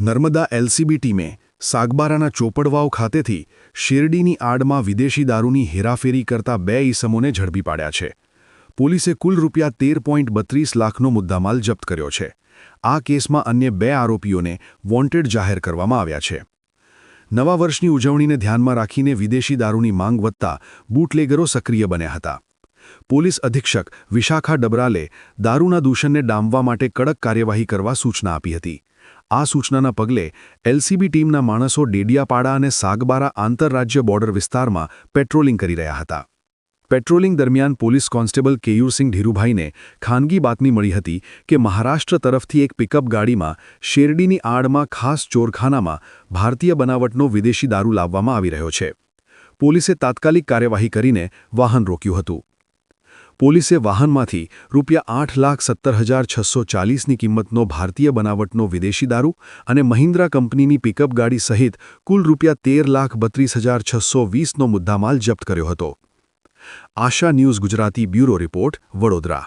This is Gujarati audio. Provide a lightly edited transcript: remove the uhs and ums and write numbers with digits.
નર્મદા એલસીબી ટીમે સાગબારાના ચોપડવાવ ખાતેથી શેરડીની આડમાં વિદેશી દારૂની હેરાફેરી કરતા 2 ઈસમોને ઝડપી પાડ્યા છે. પોલીસે કુલ રૂપિયા 13.32 લાખનો મુદ્દામાલ જપ્ત કર્યો છે. આ કેસમાં અન્ય 2 આરોપીઓને વોન્ટેડ જાહેર કરવામાં આવ્યા છે. નવા વર્ષની ઉજવણીને ધ્યાનમાં રાખીને વિદેશી દારૂની માંગ વધતા બૂટલેગરો સક્રિય બન્યા હતા. પોલીસ અધિક્ષક વિશાખા ડબરાલે દારૂના દૂષણને ડામવા માટે કડક કાર્યવાહી કરવા સૂચના આપી હતી. આ સૂચનાના પગલે એલસીબી ટીમના માણસો ડેડિયાપાડા અને સાગબારા આંતરરાજ્ય બોર્ડર વિસ્તારમાં પેટ્રોલિંગ કરી રહ્યા હતા. પેટ્રોલિંગ દરમિયાન પોલીસ કોન્સ્ટેબલ કેયુરસિંહ ધીરુભાઈને ખાનગી બાતમી મળી હતી કે મહારાષ્ટ્ર તરફથી એક પિકઅપ ગાડીમાં શેરડીની આડમાં ખાસ ચોરખાનામાં ભારતીય બનાવટનો વિદેશી દારૂ લાવવામાં આવી રહ્યો છે. પોલીસે તાત્કાલિક કાર્યવાહી કરીને વાહન રોક્યું હતું. પોલીસે વાહનમાંથી ₹8,17,640ની કિંમતનો ભારતીય બનાવટનો વિદેશી દારૂ અને મહિન્દ્રા કંપનીની પિકઅપ ગાડી સહિત કુલ ₹13,32,620નો મુદ્દામાલ જપ્ત કર્યો હતો. Asha news Gujarati bureau report, Vadodara.